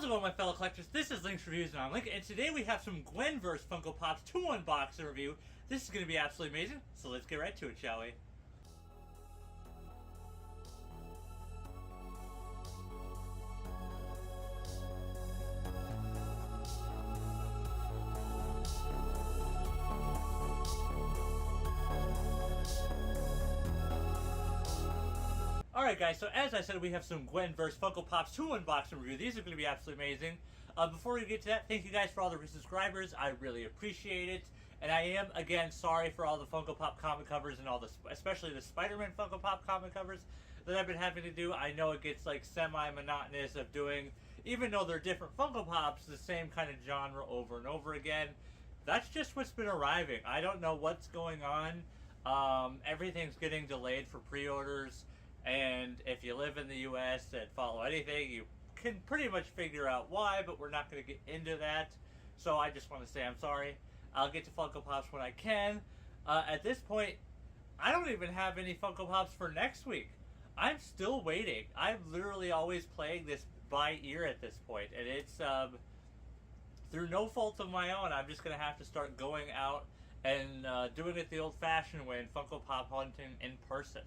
How's it going, my fellow collectors? This is Link's Reviews and I'm Link, and today we have some Gwenverse Funko Pops to unbox and review. This is going to be absolutely amazing, so let's get right to it, shall we? Alright guys, so as I said, we have some Gwenverse Funko Pops to unbox and review. These are going to be absolutely amazing. Before we get to that, thank you guys for all the resubscribers. I really appreciate it. And I am, again, sorry for all the Funko Pop comic covers and all the, especially the Spider-Man Funko Pop comic covers that I've been having to do. I know it gets like semi-monotonous of doing, even though they're different Funko Pops, the same kind of genre over and over again. That's just what's been arriving. I don't know what's going on. Everything's getting delayed for pre-orders. And if you live in the U.S. and follow anything, you can pretty much figure out why, but we're not going to get into that. So I just want to say I'm sorry. I'll get to Funko Pops when I can. At this point, I don't even have any Funko Pops for next week. I'm still waiting. I'm literally always playing this by ear at this point. And it's, through no fault of my own, I'm just going to have to start going out and doing it the old-fashioned way and Funko Pop hunting in person.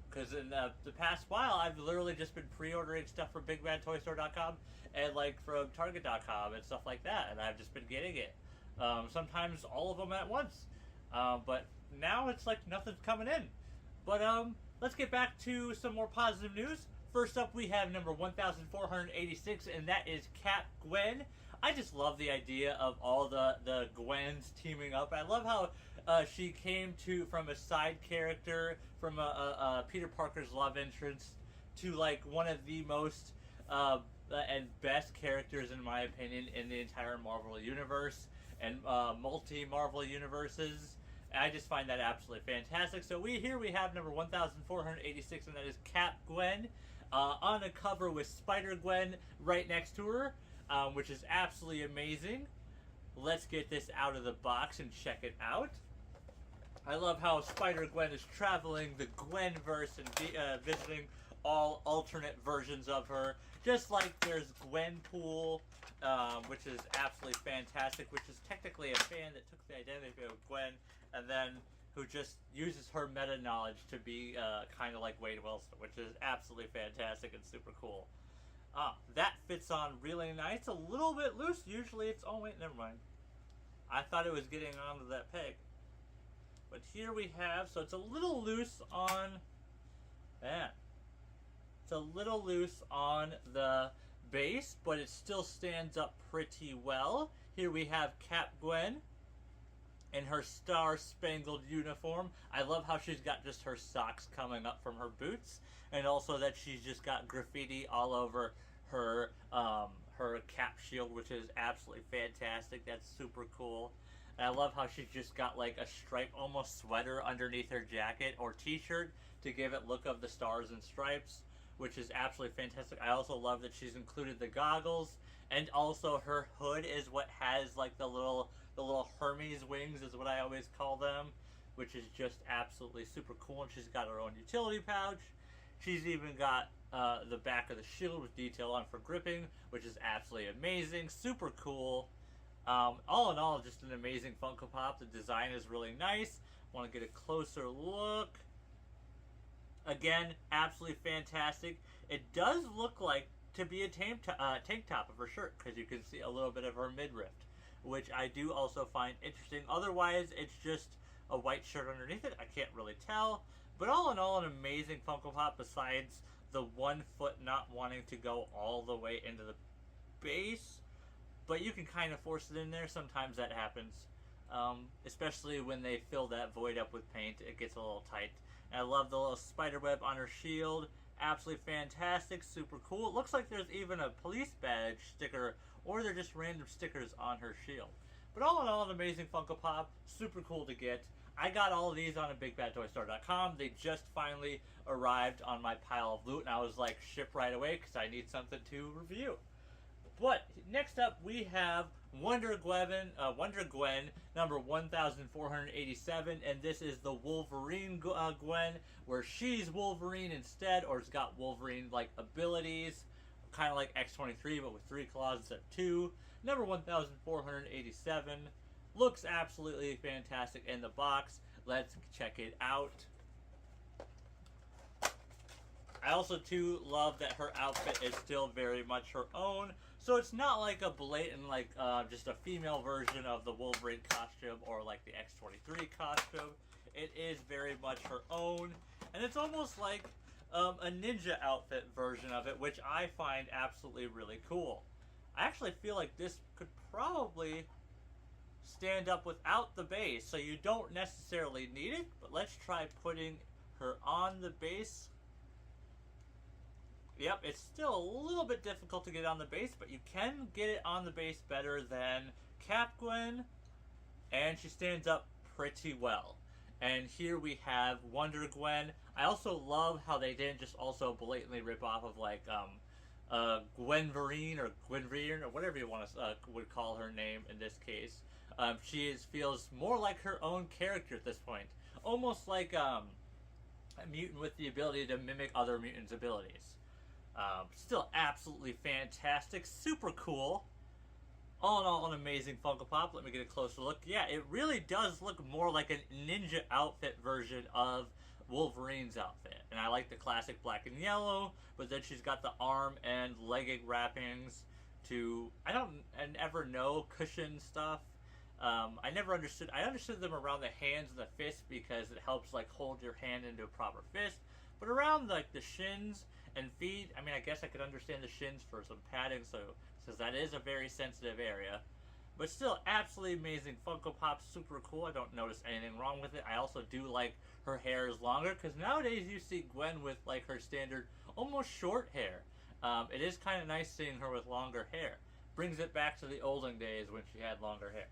Because in the past while, I've literally just been pre-ordering stuff from BigBadToyStore.com and like from Target.com and stuff like that, and I've just been getting it. Sometimes all of them at once. But now it's like nothing's coming in. But let's get back to some more positive news. First up, we have number 1486, and that is Cap Gwen. I just love the idea of all the Gwens teaming up. I love how she came from a side character, from a Peter Parker's love interest, to like one of the most and best characters, in my opinion, in the entire Marvel Universe and multi-Marvel universes. I just find that absolutely fantastic. So here we have number 1486, and that is Cap Gwen on a cover with Spider-Gwen right next to her, which is absolutely amazing. Let's get this out of the box and check it out. I love how Spider-Gwen is traveling the Gwenverse and visiting all alternate versions of her. Just like there's Gwenpool, which is absolutely fantastic, which is technically a fan that took the identity of Gwen and then who just uses her meta-knowledge to be kind of like Wade Wilson, which is absolutely fantastic and super cool. That fits on really nice. A little bit loose. Usually it's... Oh, wait, never mind. I thought it was getting onto that peg. But here we have... So it's a little loose on that. It's a little loose on the base, but it still stands up pretty well. Here we have Cap Gwen in her star-spangled uniform. I love how she's got just her socks coming up from her boots, and also that she's just got graffiti all over her her cap shield, which is absolutely fantastic. That's super cool. And I love how she's just got like a stripe, almost sweater underneath her jacket or t-shirt to give it look of the stars and stripes, which is absolutely fantastic. I also love that she's included the goggles, and also her hood is what has like the little Hermes wings, is what I always call them, which is just absolutely super cool. And she's got her own utility pouch. She's even got the back of the shield with detail on for gripping, which is absolutely amazing, super cool. All in all, just an amazing Funko Pop. The design is really nice. Want to get a closer look. Again, absolutely fantastic. It does look like to be a tank top of her shirt, because you can see a little bit of her midriff, which I do also find interesting. Otherwise, it's just a white shirt underneath it. I can't really tell. But all in all, an amazing Funko Pop, besides the one foot not wanting to go all the way into the base. But you can kind of force it in there. Sometimes that happens. Especially when they fill that void up with paint, it gets a little tight. And I love the little spider web on her shield. Absolutely fantastic, super cool. It looks like there's even a police badge sticker, or they're just random stickers on her shield. But all in all, an amazing Funko Pop, super cool to get. I got all of these on a BigBadToyStore.com. They just finally arrived on my pile of loot, and I was like, ship right away, because I need something to review. But next up, we have Wonder Gwen, number 1487, and this is the Wolverine Gwen, where she's Wolverine instead, or has got Wolverine-like abilities. kind of like X23, but with 3 claws instead of 2. Number 1,487. Looks absolutely fantastic in the box. Let's check it out. I also, too, love that her outfit is still very much her own. So it's not like a blatant, like, just a female version of the Wolverine costume or like the X23 costume. It is very much her own. And it's almost like a ninja outfit version of it, which I find absolutely really cool. I actually feel like this could probably stand up without the base, so you don't necessarily need it, but let's try putting her on the base. Yep, it's still a little bit difficult to get on the base, but you can get it on the base better than Gwen, and she stands up pretty well. And here we have Wonder Gwen. I also love how they didn't just also blatantly rip off of like Gwenverine or Gwenverine or whatever you want to would call her name in this case. She feels more like her own character at this point, almost like a mutant with the ability to mimic other mutants' abilities. Still absolutely fantastic, super cool. All in all, an amazing Funko Pop. Let me get a closer look. Yeah, it really does look more like a ninja outfit version of Wolverine's outfit. And I like the classic black and yellow, but then she's got the arm and legging wrappings to, I never know cushion stuff. I never understood, I understood them around the hands and the fist because it helps like hold your hand into a proper fist. But around like the shins and feet, I mean, I guess I could understand the shins for some padding, so since that is a very sensitive area. But still, absolutely amazing Funko Pop, super cool. I don't notice anything wrong with it. I also do like her hair is longer, because nowadays you see Gwen with like her standard, almost short hair. It is kind of nice seeing her with longer hair. Brings it back to the olden days when she had longer hair.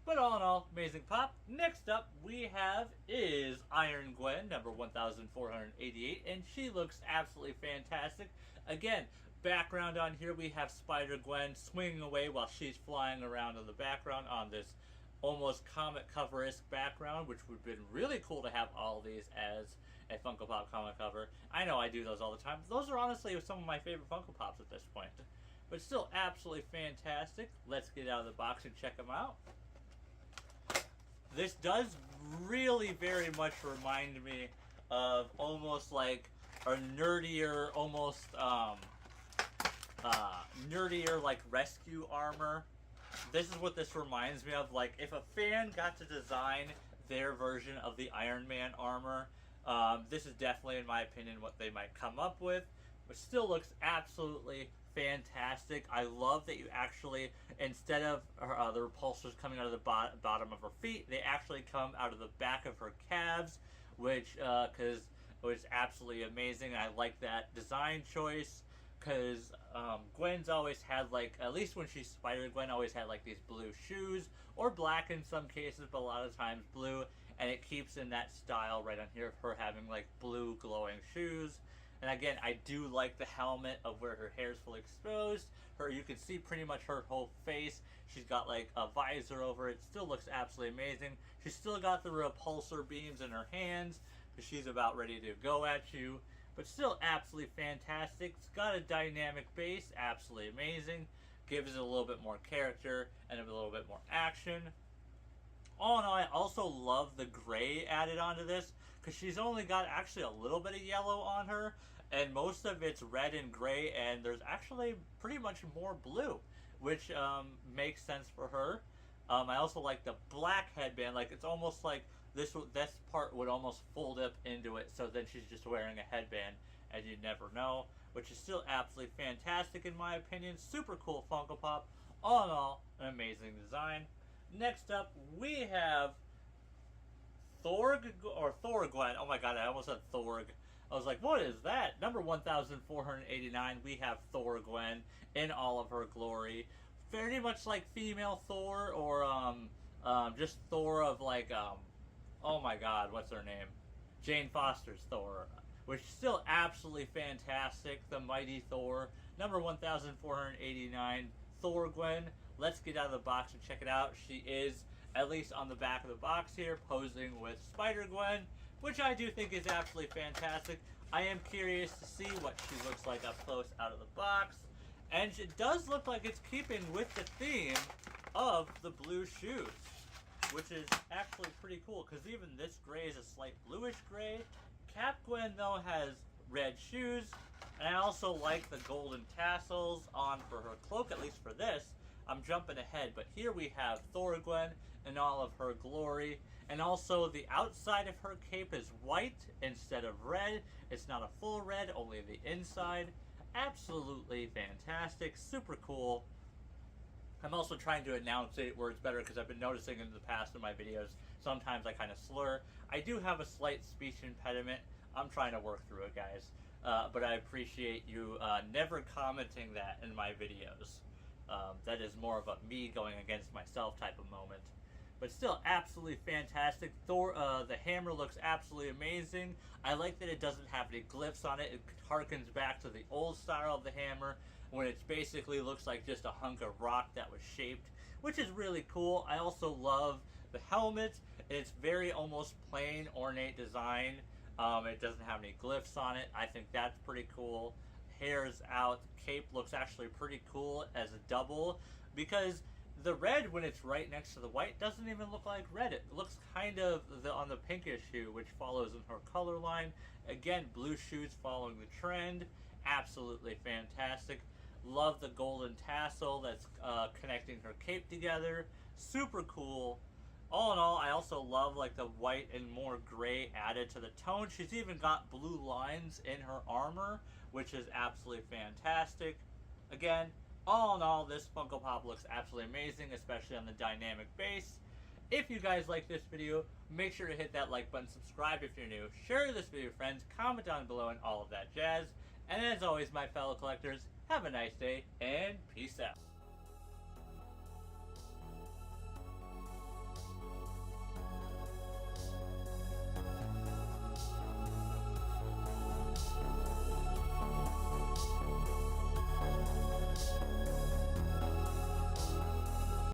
But all in all, amazing pop. Next up we have is Iron Gwen, number 1,488, and she looks absolutely fantastic. Again, background on here, we have Spider-Gwen swinging away while she's flying around in the background on this almost comic cover-esque background, which would have been really cool to have all of these as a Funko Pop comic cover. I know I do those all the time. Those are honestly some of my favorite Funko Pops at this point. But still absolutely fantastic. Let's get out of the box and check them out. This does really very much remind me of almost like a nerdier, almost nerdier like rescue armor. This is what this reminds me of. Like if a fan got to design their version of the Iron Man armor, this is definitely, in my opinion, what they might come up with. But still looks absolutely fantastic. I love that you actually, instead of the repulsors coming out of the bottom of her feet, they actually come out of the back of her calves, which is absolutely amazing. I like that design choice, because Gwen's always had, like, at least when she's Spider-Gwen, always had like these blue shoes, or black in some cases, but a lot of times blue, and it keeps in that style right on here of her having like blue glowing shoes. And again, I do like the helmet of where her hair is fully exposed. You can see pretty much her whole face. She's got like a visor over it. Still looks absolutely amazing. She's still got the repulsor beams in her hands, because she's about ready to go at you. But still absolutely fantastic. It's got a dynamic base, absolutely amazing. Gives it a little bit more character and a little bit more action. All in all, I also love the gray added onto this, because she's only got actually a little bit of yellow on her, and most of it's red and gray, and there's actually pretty much more blue, which makes sense for her. I also like the black headband. Like, it's almost like this part would almost fold up into it, so then she's just wearing a headband, and you never know, which is still absolutely fantastic in my opinion. Super cool Funko Pop. All in all, an amazing design. Next up, we have ThorGwen. Oh my god, I almost said Thorg. I was like, what is that? Number 1,489, we have ThorGwen in all of her glory. Very much like female Thor, or just Thor of like, oh my god, what's her name? Jane Foster's Thor, which is still absolutely fantastic. The mighty Thor. Number 1,489, ThorGwen. Let's get out of the box and check it out. She is, at least on the back of the box here, posing with Spider-Gwen, which I do think is absolutely fantastic. I am curious to see what she looks like up close out of the box. And it does look like it's keeping with the theme of the blue shoes, which is actually pretty cool, because even this gray is a slight bluish gray. Gwen, though, has red shoes, and I also like the golden tassels on for her cloak, at least for this. I'm jumping ahead, but here we have ThorGwen in all of her glory, and also the outside of her cape is white instead of red. It's not a full red, only the inside. Absolutely fantastic, super cool. I'm also trying to enunciate words better because I've been noticing in the past in my videos, sometimes I kind of slur. I do have a slight speech impediment. I'm trying to work through it, guys. But I appreciate you never commenting that in my videos. That is more of a me going against myself type of moment. But still, absolutely fantastic. The hammer looks absolutely amazing. I like that it doesn't have any glyphs on it. It harkens back to the old style of the hammer, when it basically looks like just a hunk of rock that was shaped, which is really cool. I also love the helmet. It's very almost plain, ornate design. It doesn't have any glyphs on it. I think that's pretty cool. Hair's out. Cape looks actually pretty cool as a double, because the red, when it's right next to the white, doesn't even look like red. It looks kind of on the pinkish hue, which follows in her color line. Again, blue shoes following the trend. Absolutely fantastic. Love the golden tassel that's connecting her cape together. Super cool. All in all, I also love like the white and more gray added to the tone. She's even got blue lines in her armor, which is absolutely fantastic. Again, all in all, this Funko Pop looks absolutely amazing, especially on the dynamic base. If you guys like this video, make sure to hit that like button, subscribe if you're new, share this video with friends, comment down below, and all of that jazz. And as always, my fellow collectors, have a nice day, and peace out.